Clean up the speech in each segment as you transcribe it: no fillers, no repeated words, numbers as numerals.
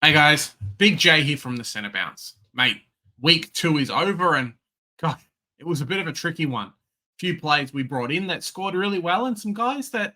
Hey guys, Big J here from the Centre Bounce. Mate, week 2 is over and God, it was a bit of a tricky one. Few players we brought in that scored really well and some guys that,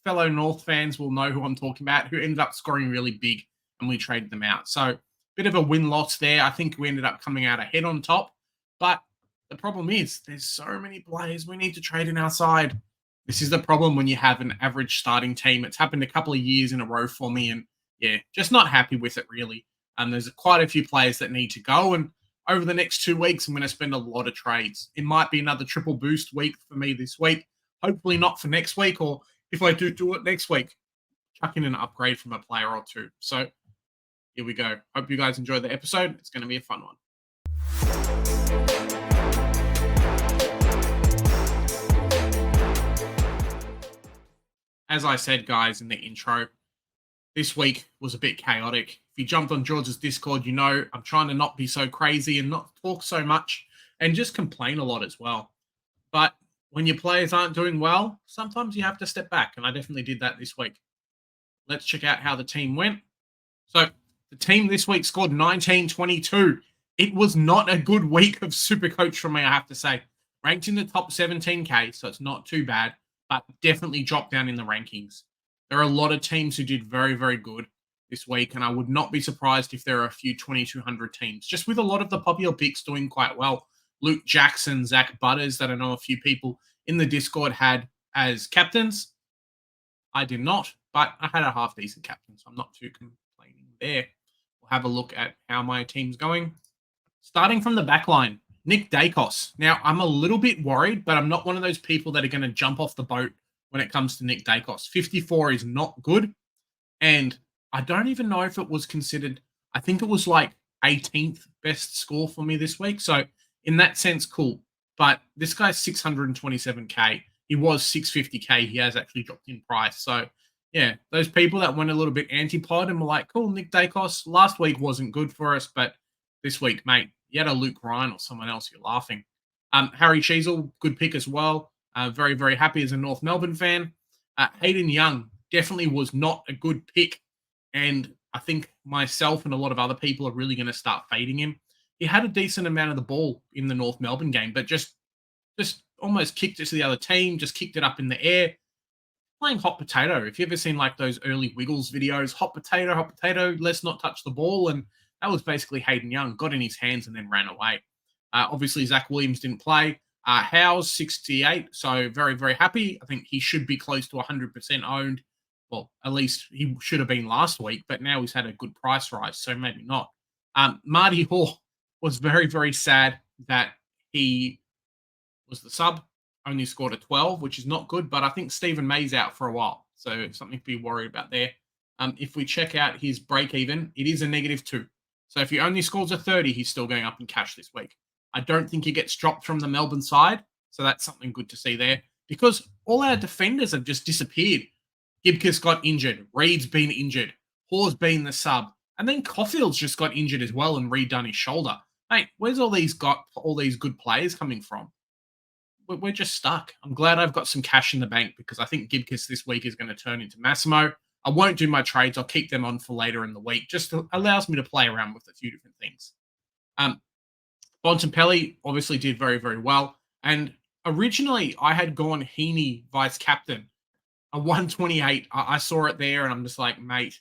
fellow North fans will know who I'm talking about who ended up scoring really big and we traded them out. So, bit of a win-loss there. I think we ended up coming out ahead on top. But the problem is there's so many players we need to trade in our side. This is the problem when you have an average starting team. It's happened a couple of years in a row for me and yeah, just not happy with it really. There's quite a few players that need to go, and over the next 2 weeks, I'm going to spend a lot of trades. It might be another triple boost week for me this week. Hopefully not for next week, or if I do it next week, chuck in an upgrade from a player or two. So here we go. Hope you guys enjoy the episode. It's going to be a fun one. As I said, guys, in the intro, this week was a bit chaotic. If you jumped on George's Discord, you know I'm trying to not be so crazy and not talk so much and just complain a lot as well. But when your players aren't doing well, sometimes you have to step back, and I definitely did that this week. Let's check out how the team went. So the team this week scored 1922. It was not a good week of Supercoach for me, I have to say. Ranked in the top 17K, so it's not too bad, but definitely dropped down in the rankings. There are a lot of teams who did very, very good this week, and I would not be surprised if there are a few 2,200 teams, just with a lot of the popular picks doing quite well. Luke Jackson, Zach Butters, that I know a few people in the Discord had as captains. I did not, but I had a half-decent captain, so I'm not too complaining there. We'll have a look at how my team's going. Starting from the back line, Nick Dacos. Now, I'm a little bit worried, but I'm not one of those people that are going to jump off the boat when it comes to Nick Dacos. 54 is not good. And I don't even know if it was considered, I think it was like 18th best score for me this week. So in that sense, cool. But this guy's 627K. He was 650K. He has actually dropped in price. So yeah, those people that went a little bit anti-pod and were like, cool, Nick Dacos, last week wasn't good for us, but this week, mate, you had a Luke Ryan or someone else, you're laughing. Harry Sheasel, good pick as well. Very, very happy as a North Melbourne fan. Hayden Young definitely was not a good pick. And I think myself and a lot of other people are really going to start fading him. He had a decent amount of the ball in the North Melbourne game, but just almost kicked it to the other team, just kicked it up in the air. Playing hot potato. If you've ever seen like those early Wiggles videos, hot potato, let's not touch the ball. And that was basically Hayden Young, got in his hands and then ran away. Obviously, Zach Williams didn't play. Howes, 68, so very, very happy. I think he should be close to 100% owned. Well, at least he should have been last week, but now he's had a good price rise, so maybe not. Marty Hall was very, very sad that he was the sub, only scored a 12, which is not good, but I think Stephen May's out for a while, so something to be worried about there. If we check out his break-even, it is a -2. So if he only scores a 30, he's still going up in cash this week. I don't think he gets dropped from the Melbourne side, so that's something good to see there. Because all our defenders have just disappeared. Gibcus got injured. Reed's been injured. Hawes been the sub. And then Caulfield's just got injured as well and redone his shoulder. Mate, where's all these good players coming from? We're just stuck. I'm glad I've got some cash in the bank because I think Gibcus this week is going to turn into Massimo. I won't do my trades. I'll keep them on for later in the week. Just allows me to play around with a few different things. Bontempelli obviously did very, very well. And originally, I had gone Heaney vice captain. A 128. I saw it there, and I'm just like, mate,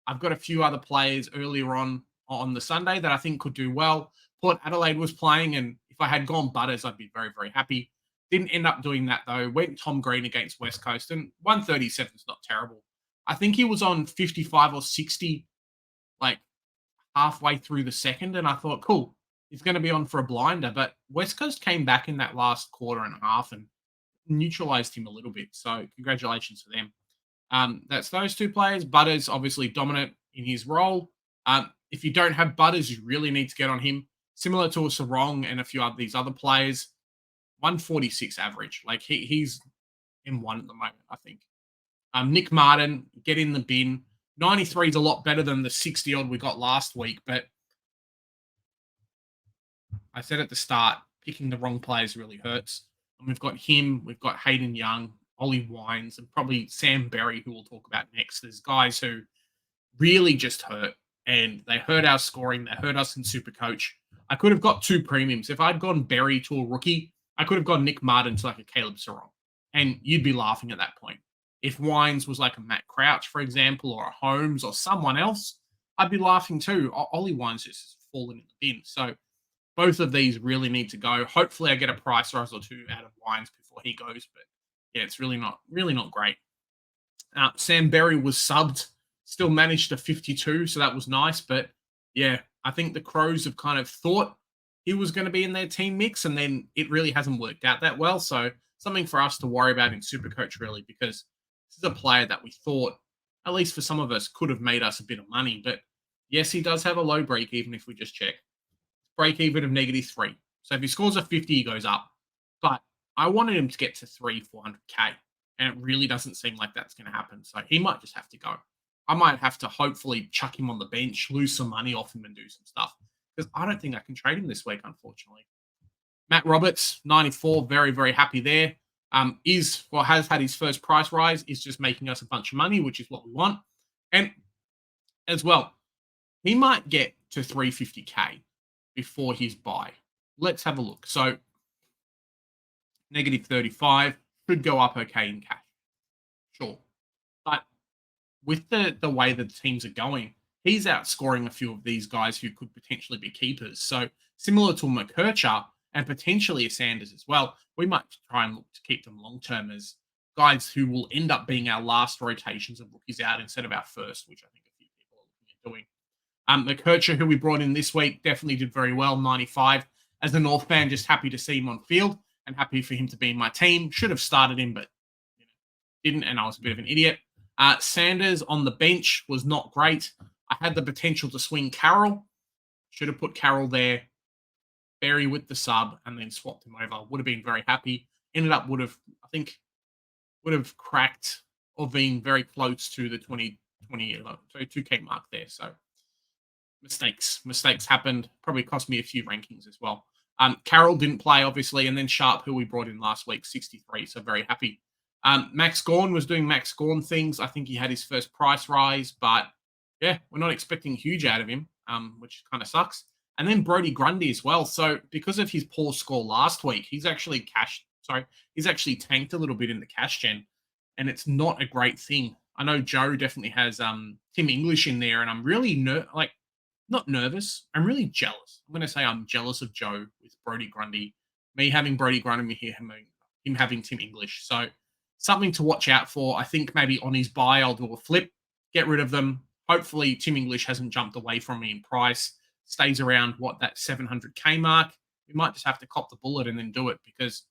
I've got a few other players earlier on the Sunday that I think could do well. Port Adelaide was playing, and if I had gone Butters, I'd be very, very happy. Didn't end up doing that, though. Went Tom Green against West Coast, and 137 is not terrible. I think he was on 55 or 60, like halfway through the second, and I thought, cool. He's going to be on for a blinder, but West Coast came back in that last quarter and a half and neutralized him a little bit. So congratulations to them. That's those two players. Butters obviously dominant in his role. If you don't have Butters, you really need to get on him. Similar to a Sarong and a few of these other players, 146 average. Like he's M1 at the moment, I think. Nick Martin, get in the bin. 93 is a lot better than the 60 odd we got last week, but I said at the start, picking the wrong players really hurts. And we've got him, we've got Hayden Young, Ollie Wines, and probably Sam Berry, who we'll talk about next. There's guys who really just hurt. and they hurt our scoring. They hurt us in Supercoach. I could have got two premiums. If I'd gone Berry to a rookie, I could have gone Nick Martin to like a Caleb Sarong, and you'd be laughing at that point. If Wines was like a Matt Crouch, for example, or a Holmes or someone else, I'd be laughing too. Ollie Wines just fallen in the bin. So both of these really need to go. Hopefully, I get a price rise or two out of Wines before he goes. But yeah, it's really not great. Sam Berry was subbed, still managed a 52, so that was nice. But yeah, I think the Crows have kind of thought he was going to be in their team mix, and then it really hasn't worked out that well. So something for us to worry about in Supercoach, really, because this is a player that we thought, at least for some of us, could have made us a bit of money. But yes, he does have a low break even if we just check. Break even of -3. So if he scores a 50, he goes up. But I wanted him to get to 400K, and it really doesn't seem like that's going to happen. So he might just have to go. I might have to hopefully chuck him on the bench, lose some money off him, and do some stuff, because I don't think I can trade him this week, unfortunately. Matt Roberts, 94, very, very happy there. Has had his first price rise, is just making us a bunch of money, which is what we want. And as well, he might get to 350K before his buy. Let's have a look. So -35 should go up okay in cash. Sure. But with the way that the teams are going, he's outscoring a few of these guys who could potentially be keepers. So similar to McKercher and potentially a Sanders as well, we might try and look to keep them long term as guys who will end up being our last rotations of rookies out instead of our first, which I think a few people are looking at doing. McKercher, who we brought in this week, definitely did very well, 95. As a North fan, just happy to see him on field and happy for him to be in my team. Should have started him, but didn't, and I was a bit of an idiot. Sanders on the bench was not great. I had the potential to swing Carroll. Should have put Carroll there. Berry with the sub, and then swapped him over. Would have been very happy. Ended up would have cracked or been very close to the 2K mark there. So mistakes happened. Probably cost me a few rankings as well. Carroll didn't play, obviously, and then Sharp, who we brought in last week, 63, so very happy. Max Gorn was doing Max Gorn things. I think he had his first price rise, but yeah, we're not expecting huge out of him, which kind of sucks. And then Brody Grundy as well. So because of his poor score last week, he's actually tanked a little bit in the cash gen, and it's not a great thing. I know Joe definitely has Tim English in there, and I'm really not nervous. I'm really jealous. I'm going to say I'm jealous of Joe with Brody Grundy. Me having Brody Grundy, him having Tim English. So something to watch out for. I think maybe on his buy, I'll do a flip, get rid of them. Hopefully, Tim English hasn't jumped away from me in price, stays around that 700K mark. We might just have to cop the bullet and then do it, because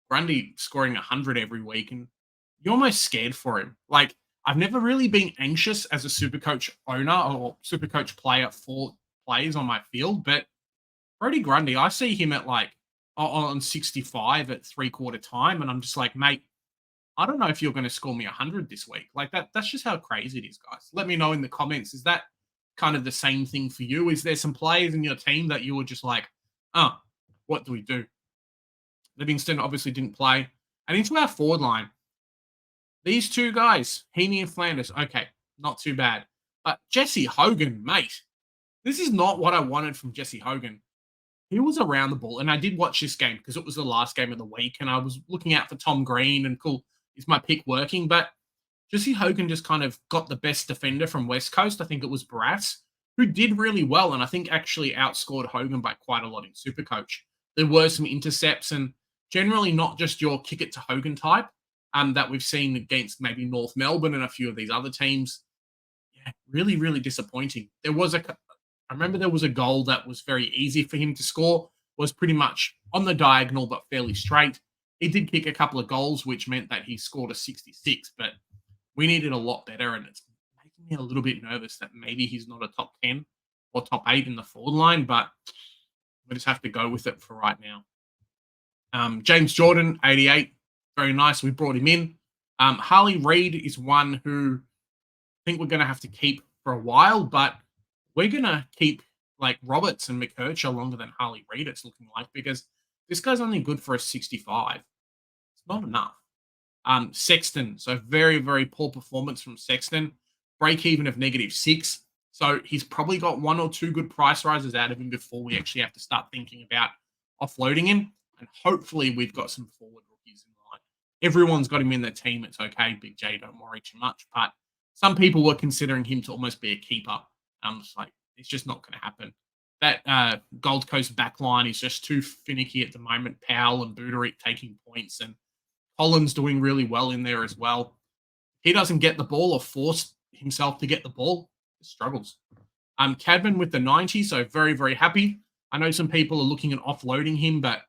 Grundy scoring 100 every week, and you're almost scared for him. Like, I've never really been anxious as a Supercoach owner or Supercoach player for plays on my field, but Brody Grundy, I see him at on 65 at 3/4 time, and I'm just like, mate, I don't know if you're going to score me 100 this week. Like that's just how crazy it is, guys. Let me know in the comments. Is that kind of the same thing for you? Is there some players in your team that you were just like, oh, what do we do? Livingston obviously didn't play. And into our forward line, these two guys, Heaney and Flanders, okay, not too bad. But Jesse Hogan, mate, this is not what I wanted from Jesse Hogan. He was around the ball, and I did watch this game because it was the last game of the week, and I was looking out for Tom Green, and cool, is my pick working? But Jesse Hogan just kind of got the best defender from West Coast. I think it was Barras, who did really well, and I think actually outscored Hogan by quite a lot in Supercoach. There were some intercepts, and generally not just your kick it to Hogan type that we've seen against maybe North Melbourne and a few of these other teams. Yeah, really, really disappointing. I remember there was a goal that was very easy for him to score, was pretty much on the diagonal but fairly straight. He did kick a couple of goals, which meant that he scored a 66, but we needed a lot better, and it's making me a little bit nervous that maybe he's not a top 10 or top 8 in the forward line, but we just have to go with it for right now. James Jordan, 88, very nice. We brought him in. Harley Reid is one who I think we're going to have to keep for a while, but we're going to keep Roberts and McKercher longer than Harley Reid, it's looking like, because this guy's only good for a 65. It's not enough. Sexton, so very, very poor performance from Sexton. Break even of -6. So he's probably got one or two good price rises out of him before we actually have to start thinking about offloading him. And hopefully we've got some forward rookies in line. Everyone's got him in their team. It's okay, Big J, don't worry too much. But some people were considering him to almost be a keeper. I'm just like, it's just not going to happen. That Gold Coast back line is just too finicky at the moment. Powell and Buterick taking points, and Collins doing really well in there as well. He doesn't get the ball or force himself to get the ball. He struggles. Cadman with the 90, so very, very happy. I know some people are looking at offloading him, but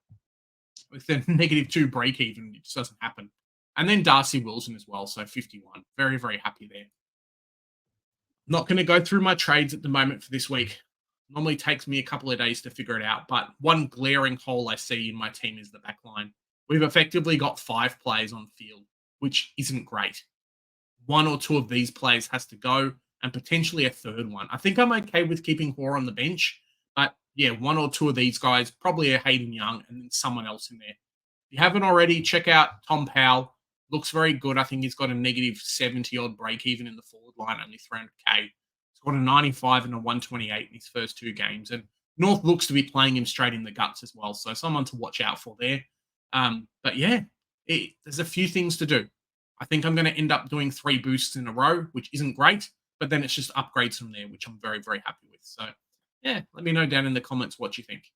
with the -2 break even, it just doesn't happen. And then Darcy Wilson as well, so 51. Very, very happy there. Not going to go through my trades at the moment for this week. Normally takes me a couple of days to figure it out, but one glaring hole I see in my team is the back line. We've effectively got 5 players on field, which isn't great. One or two of these players has to go, and potentially a third one. I think I'm okay with keeping Hoare on the bench, but yeah, one or two of these guys, probably a Hayden Young, and then someone else in there. If you haven't already, check out Tom Powell. Looks very good. I think he's got a -70 odd break even in the forward line, only 300k. He's got a 95 and a 128 in his first 2 games. And North looks to be playing him straight in the guts as well. So someone to watch out for there. But yeah, there's a few things to do. I think I'm going to end up doing 3 boosts in a row, which isn't great. But then it's just upgrades from there, which I'm very, very happy with. So yeah, let me know down in the comments what you think.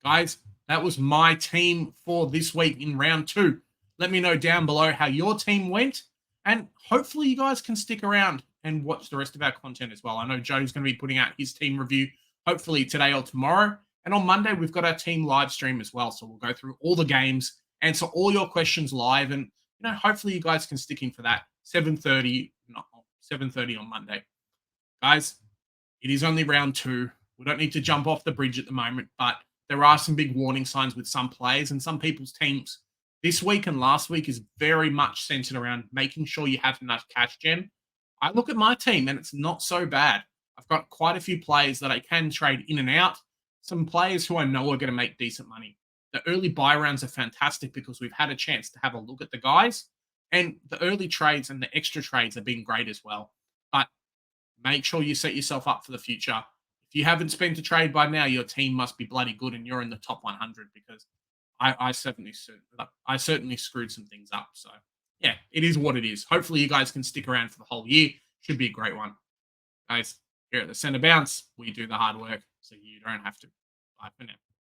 Guys, that was my team for this week in round 2. Let me know down below how your team went. And hopefully you guys can stick around and watch the rest of our content as well. I know Joe's going to be putting out his team review hopefully today or tomorrow. And on Monday, we've got our team live stream as well. So we'll go through all the games, answer all your questions live. And, hopefully you guys can stick in for that 7:30 on Monday. Guys, it is only round 2. We don't need to jump off the bridge at the moment, but there are some big warning signs with some players and some people's teams. This week and last week is very much centered around making sure you have enough cash gem. I look at my team and it's not so bad. I've got quite a few players that I can trade in and out. Some players who I know are going to make decent money. The early buy rounds are fantastic because we've had a chance to have a look at the guys. And the early trades and the extra trades have been great as well. But make sure you set yourself up for the future. If you haven't spent a trade by now, your team must be bloody good and you're in the top 100 because I certainly screwed some things up. So yeah, it is what it is. Hopefully you guys can stick around for the whole year. Should be a great one. Guys, here at the Center Bounce, we do the hard work so you don't have to. Bye for now.